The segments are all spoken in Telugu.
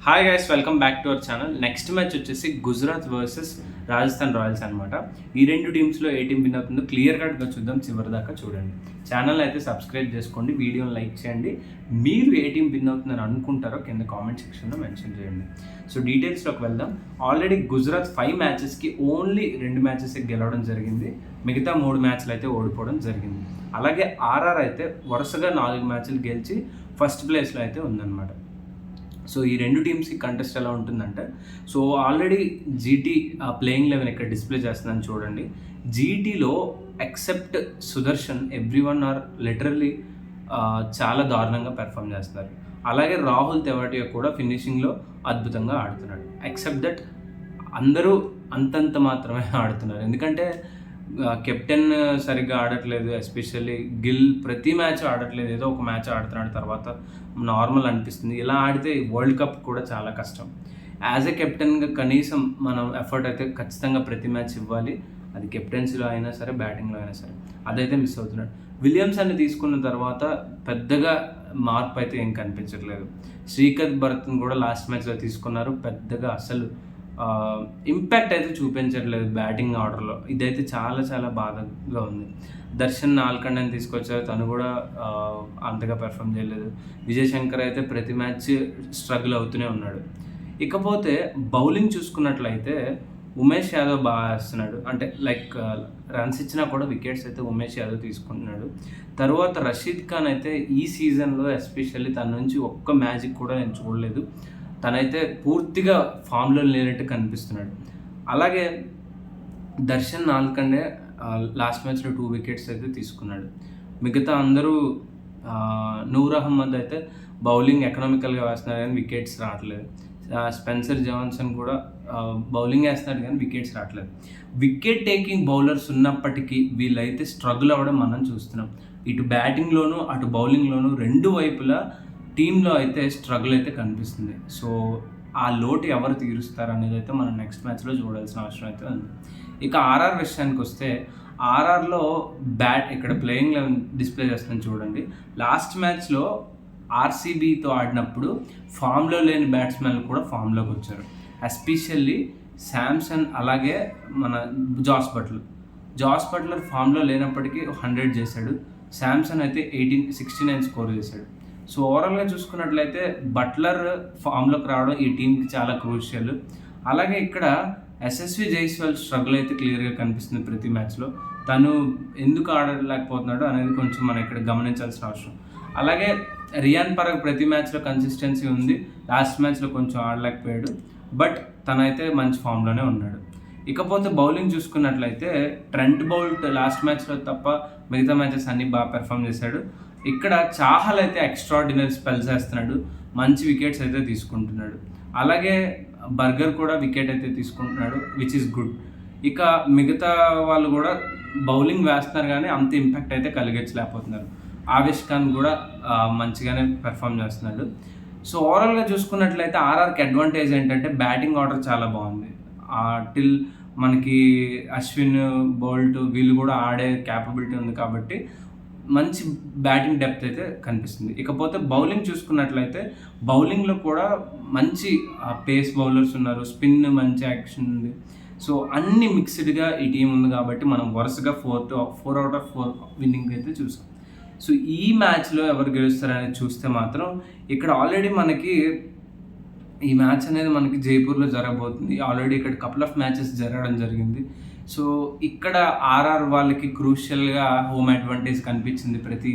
Hi guys, welcome back to our channel. Next match వచ్చేసి గుజరాత్ వర్సెస్ రాజస్థాన్ రాయల్స్ అనమాట. ఈ రెండు టీమ్స్లో ఏ టీం విన్ అవుతుందో క్లియర్ కట్గా చూద్దాం. చివరి దాకా చూడండి. ఛానల్ అయితే సబ్స్క్రైబ్ చేసుకోండి, వీడియోని లైక్ చేయండి. మీరు ఏ టీం విన్ అవుతుందని అనుకుంటారో కింద కామెంట్ సెక్షన్లో మెన్షన్ చేయండి. సో డీటెయిల్స్లోకి వెళ్దాం. ఆల్రెడీ గుజరాత్ 5 మ్యాచెస్కి ఓన్లీ 2 మ్యాచెస్ గెలవడం జరిగింది. మిగతా 3 మ్యాచ్లు అయితే ఓడిపోవడం జరిగింది. అలాగే ఆర్ఆర్ అయితే వరుసగా 4 మ్యాచ్లు గెలిచి ఫస్ట్ ప్లేస్లో అయితే ఉందన్నమాట. సో ఈ రెండు టీమ్స్కి కంటెస్ట్ ఎలా ఉంటుందంటే, సో ఆల్రెడీ జీటీ ప్లేయింగ్ 11 ఇక్కడ డిస్ప్లే చేస్తుందని చూడండి. జీటీలో except Sudharsan everyone are literally చాలా దారుణంగా పెర్ఫామ్ చేస్తున్నారు. అలాగే రాహుల్ తెవాటియా కూడా ఫినిషింగ్లో అద్భుతంగా ఆడుతున్నాడు. ఎక్సెప్ట్ దట్ అందరూ అంతంత మాత్రమే ఆడుతున్నారు. ఎందుకంటే కెప్టెన్ సరిగ్గా ఆడట్లేదు. ఎస్పెషల్లీ గిల్ ప్రతి మ్యాచ్ ఆడట్లేదు, ఏదో ఒక మ్యాచ్ ఆడుతున్నాడు, తర్వాత నార్మల్ అనిపిస్తుంది. ఇలా ఆడితే వరల్డ్ కప్ కూడా చాలా కష్టం. యాజ్ ఎ కెప్టెన్గా కనీసం మనం ఎఫర్ట్ అయితే ఖచ్చితంగా ప్రతి మ్యాచ్ ఇవ్వాలి. అది కెప్టెన్సీలో అయినా సరే, బ్యాటింగ్లో అయినా సరే. అదైతే మిస్ అవుతున్నాడు. విలియమ్సన్ని తీసుకున్న తర్వాత పెద్దగా మార్పు అయితే ఏం కనిపించట్లేదు. శ్రీకర్ భరత్ని కూడా లాస్ట్ మ్యాచ్లో తీసుకున్నారు. పెద్దగా అసలు ఇంపాక్ట్ అయితే చూపించట్లేదు బ్యాటింగ్ ఆర్డర్లో. ఇదైతే చాలా చాలా బాధగా ఉంది. దర్శన్ నాల్కండని తీసుకొచ్చారు, తను కూడా అంతగా పెర్ఫామ్ చేయలేదు. విజయ్ శంకర్ అయితే ప్రతి మ్యాచ్ స్ట్రగుల్ అవుతూనే ఉన్నాడు. ఇకపోతే బౌలింగ్ చూసుకున్నట్లయితే ఉమేష్ యాదవ్ బాగా వేస్తున్నాడు. అంటే లైక్ రన్స్ ఇచ్చినా కూడా వికెట్స్ అయితే ఉమేష్ యాదవ్ తీసుకుంటున్నాడు. తర్వాత రషీద్ ఖాన్ అయితే ఈ సీజన్లో ఎస్పెషల్లీ తన నుంచి ఒక్క మ్యాజిక్ కూడా నేను చూడలేదు. తనైతే పూర్తిగా ఫామ్లో లేనట్టు కనిపిస్తున్నాడు. అలాగే దర్శన్ నాల్కండే లాస్ట్ మ్యాచ్లో 2 వికెట్స్ అయితే తీసుకున్నాడు. మిగతా అందరూ నూర్ అహ్మద్ అయితే బౌలింగ్ ఎకనామికల్గా వేస్తున్నారు కానీ వికెట్స్ రావట్లేదు. స్పెన్సర్ జాన్సన్ కూడా బౌలింగ్ వేస్తున్నాడు కానీ వికెట్స్ రావట్లేదు. వికెట్ టేకింగ్ బౌలర్స్ ఉన్నప్పటికీ వీళ్ళైతే స్ట్రగుల్ అవ్వడం మనం చూస్తున్నాం. ఇటు బ్యాటింగ్లోనూ అటు బౌలింగ్లోనూ రెండు వైపులా టీంలో అయితే స్ట్రగుల్ అయితే కనిపిస్తుంది. సో ఆ లోటు ఎవరు తీరుస్తారు అనేది అయితే మనం నెక్స్ట్ మ్యాచ్లో చూడాల్సిన అవసరం అయితే ఉంది. ఇక ఆర్ఆర్ విషయానికి వస్తే, ఆర్ఆర్లో ఇక్కడ ప్లేయింగ్ 11 డిస్ప్లే చేస్తాను చూడండి. లాస్ట్ మ్యాచ్లో ఆర్సీబీతో ఆడినప్పుడు ఫామ్లో లేని బ్యాట్స్మెన్లు కూడా ఫామ్లోకి వచ్చారు. ఎస్పెషల్లీ శాంసన్, అలాగే మన జాస్ బట్లర్ ఫామ్లో లేనప్పటికీ 100 చేశాడు. శాంసన్ అయితే 69 స్కోర్ చేశాడు. సో ఓవరాల్గా చూసుకున్నట్లయితే బట్లర్ ఫామ్లోకి రావడం ఈ టీంకి చాలా క్రూషియల్. అలాగే ఇక్కడ ఎస్ఎస్వి జైస్వాల్ స్ట్రగుల్ అయితే క్లియర్గా కనిపిస్తుంది ప్రతి మ్యాచ్లో. తను ఎందుకు ఆడలేకపోతున్నాడు అనేది కొంచెం మనం ఇక్కడ గమనించాల్సిన అవసరం. అలాగే రియాన్ పరాగ్ ప్రతి మ్యాచ్లో కన్సిస్టెన్సీ ఉంది. లాస్ట్ మ్యాచ్లో కొంచెం ఆడలేకపోయాడు, బట్ తనైతే మంచి ఫామ్లోనే ఉన్నాడు. ఇకపోతే బౌలింగ్ చూసుకున్నట్లయితే ట్రెంట్ బౌల్ట్ లాస్ట్ మ్యాచ్లో తప్ప మిగతా మ్యాచెస్ అన్నీ బాగా పెర్ఫామ్ చేశాడు. ఇక్కడ చాహల్ అయితే ఎక్స్ట్రాడినరీ స్పెల్స్ వేస్తున్నాడు, మంచి వికెట్స్ అయితే తీసుకుంటున్నాడు. అలాగే బర్గర్ కూడా వికెట్ అయితే తీసుకుంటున్నాడు, విచ్ ఈస్ గుడ్. ఇక మిగతా వాళ్ళు కూడా బౌలింగ్ వేస్తున్నారు కానీ అంత ఇంపాక్ట్ అయితే కలిగించలేకపోతున్నారు. ఆవేష్ ఖాన్ కూడా మంచిగానే పెర్ఫామ్ చేస్తున్నాడు. సో ఓవరాల్గా చూసుకున్నట్లయితే ఆర్ఆర్కి అడ్వాంటేజ్ ఏంటంటే బ్యాటింగ్ ఆర్డర్ చాలా బాగుంది. టిల్ మనకి అశ్విన్, బోల్ట్ వీళ్ళు కూడా ఆడే క్యాపబిలిటీ ఉంది కాబట్టి మంచి బ్యాటింగ్ డెప్త్ అయితే కనిపిస్తుంది. ఇకపోతే బౌలింగ్ చూసుకున్నట్లయితే బౌలింగ్లో కూడా మంచి పేస్ బౌలర్స్ ఉన్నారు, స్పిన్ మంచి యాక్షన్ ఉంది. సో అన్ని మిక్స్డ్గా ఈ టీం ఉంది కాబట్టి మనం వరుసగా 4 out of 4 విన్నింగ్ అయితే చూసాం. సో ఈ మ్యాచ్లో ఎవరు గెలుస్తారనేది చూస్తే మాత్రం ఇక్కడ ఆల్రెడీ మనకి ఈ మ్యాచ్ అనేది మనకి జైపూర్లో జరగబోతుంది. ఆల్రెడీ ఇక్కడ కపుల్ ఆఫ్ మ్యాచెస్ జరగడం జరిగింది. సో ఇక్కడ ఆర్ఆర్ వాళ్ళకి క్రూషియల్గా హోమ్ అడ్వాంటేజ్ కనిపించింది ప్రతి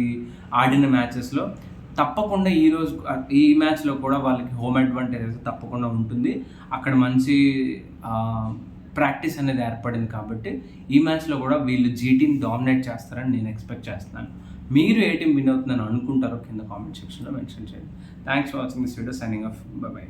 ఆడిన మ్యాచెస్లో. తప్పకుండా ఈ మ్యాచ్లో కూడా వాళ్ళకి హోమ్ అడ్వాంటేజ్ అయితే తప్పకుండా ఉంటుంది. అక్కడ మంచి ప్రాక్టీస్ అనేది ఏర్పడింది కాబట్టి ఈ మ్యాచ్లో కూడా వీళ్ళు జీటీని డామినేట్ చేస్తారని నేను ఎక్స్పెక్ట్ చేస్తున్నాను. మీరు ఏ టీం విన్ అవుతుందని అనుకుంటారో కింద కామెంట్ సెక్షన్లో మెన్షన్ చేయండి. Thanks for watching this video. Signing off. By.